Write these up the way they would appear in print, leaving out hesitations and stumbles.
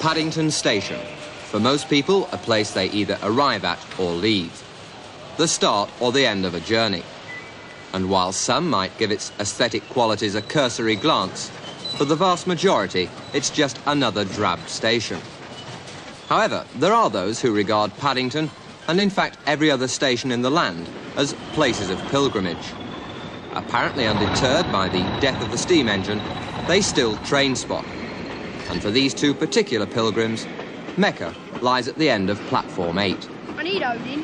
Paddington Station. For most people, a place they either arrive at or leave. The start or the end of a journey. And while some might give its aesthetic qualities a cursory glance, for the vast majority, it's just another drab station. However, there are those who regard Paddington, and in fact every other station in the land, as places of pilgrimage. Apparently undeterred by the death of the steam engine, they still train spot. And for these two particular pilgrims, Mecca lies at the end of platform 8. I need Odin.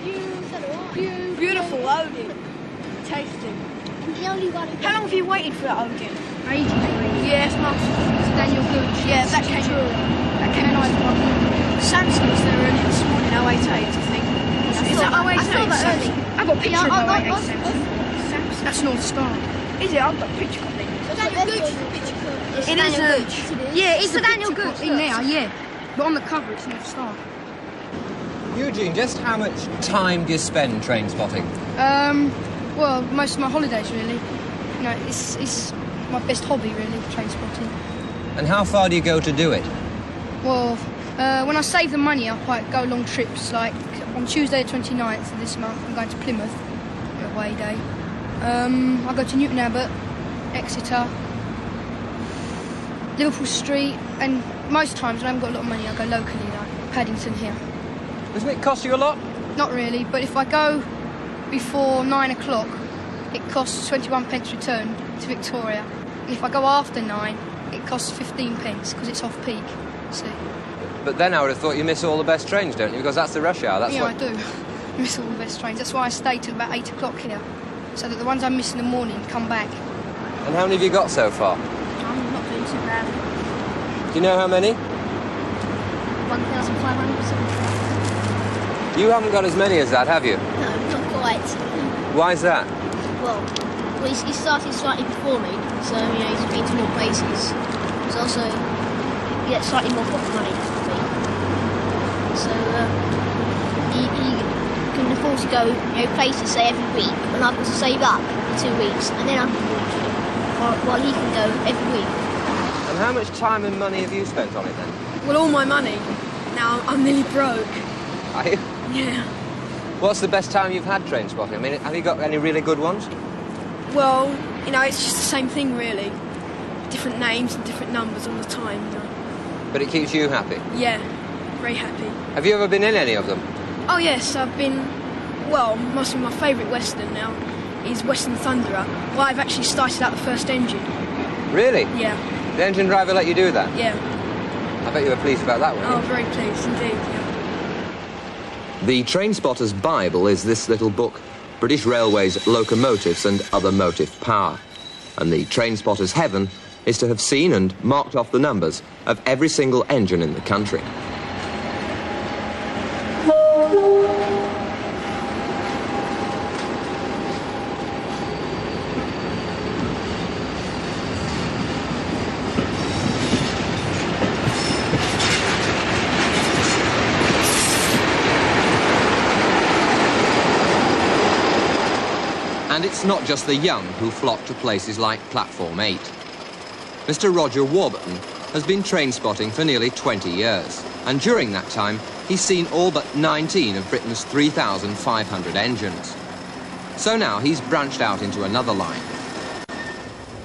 Beautiful Odin. Tasty. How long have you waited for that Odin? Ages. Yes, months. So Daniel Gooch. Yeah, that came nice one. Samson was there early this morning, 088, I think. Is that 088? I saw that early. I've got a picture of 088 Samson. That's North Star. Is it? I've got a picture of it. Daniel Gooch. It is Gooch. Yeah, it's Daniel Gooch in there, yeah. But on the cover, it's North Star. Eugene, just how much time do you spend train spotting? Well, most of my holidays, really. You know, it's my best hobby, really, train spotting. And how far do you go to do it? Well, when I save the money up, I go long trips. Like on Tuesday the 29th of this month, I'm going to Plymouth, away day. I go to Newton Abbot, Exeter, Liverpool Street, and most times when I haven't got a lot of money, I go locally, like Paddington here. Doesn't it cost you a lot? Not really, but if I go before 9 o'clock, it costs 21 pence return to Victoria. And if I go after 9, it costs 15 pence because it's off peak. See? But then I would have thought you miss all the best trains, don't you? Because that's the rush hour. That's yeah, what... I do. I miss all the best trains. That's why I stay till about 8 o'clock here, so that the ones I miss in the morning come back. And how many have you got so far? I'm not doing too bad. Do you know how many? 1,500. You haven't got as many as that, have you? No, not quite. Why is that? Well, he started slightly before me, so, you know, he's been to more places. He's also, he gets slightly more pocket money than me. So, he can afford to go, you know, places, say, every week, and I've got to save up for 2 weeks, and then I can afford to, while he can go every week. And how much time and money have you spent on it, then? Well, all my money. Now I'm nearly broke. Are you? Yeah. What's the best time you've had train spotting? I mean, have you got any really good ones? Well, you know, it's just the same thing, really. Different names and different numbers all the time, you know. But it keeps you happy? Yeah, very happy. Have you ever been in any of them? Oh, yes, I've been... Well, must be my favourite Western now is Western Thunderer. Well, I've actually started out the first engine. Really? Yeah. The engine driver let you do that? Yeah. I bet you were pleased about that one. Oh, very pleased, indeed, yeah. The Train Spotter's Bible is this little book, British Railways, Locomotives and Other Motive Power. And the Train Spotter's Heaven is to have seen and marked off the numbers of every single engine in the country. And it's not just the young who flock to places like Platform 8. Mr. Roger Warburton has been train spotting for nearly 20 years, and during that time, he's seen all but 19 of Britain's 3,500 engines. So now he's branched out into another line.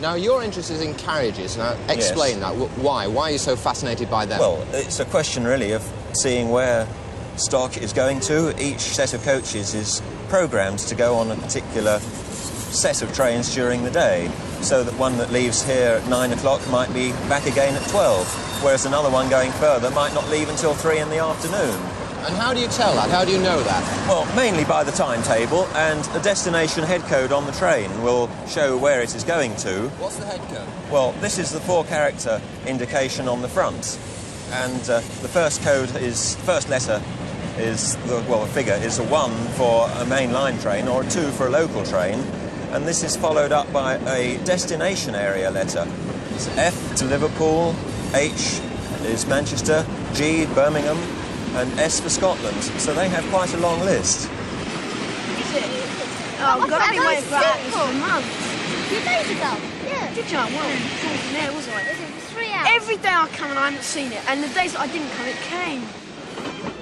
Now, you're interested in carriages. Now, explain that. Why? Why are you so fascinated by them? Well, it's a question, really, of seeing where stock is going to. Each set of coaches is programmed to go on a particular set of trains during the day, so that one that leaves here at 9 o'clock might be back again at 12, whereas another one going further might not leave until 3 in the afternoon. And how do you tell that? How do you know that? Well, mainly by the timetable, and the destination head code on the train will show where it is going to. What's the head code? Well, this is the 4-character indication on the front, and the first letter is, a figure is a 1 for a main line train or a 2 for a local train, and this is followed up by a destination area letter. It's F to Liverpool, H is Manchester, G Birmingham, and S for Scotland. So they have quite a long list. Oh, God, I've been waiting for that for months. 2 days ago? Yeah. Did you? I wasn't there, was I? 3 hours. every day I come and I haven't seen it, and the days that I didn't come, it came.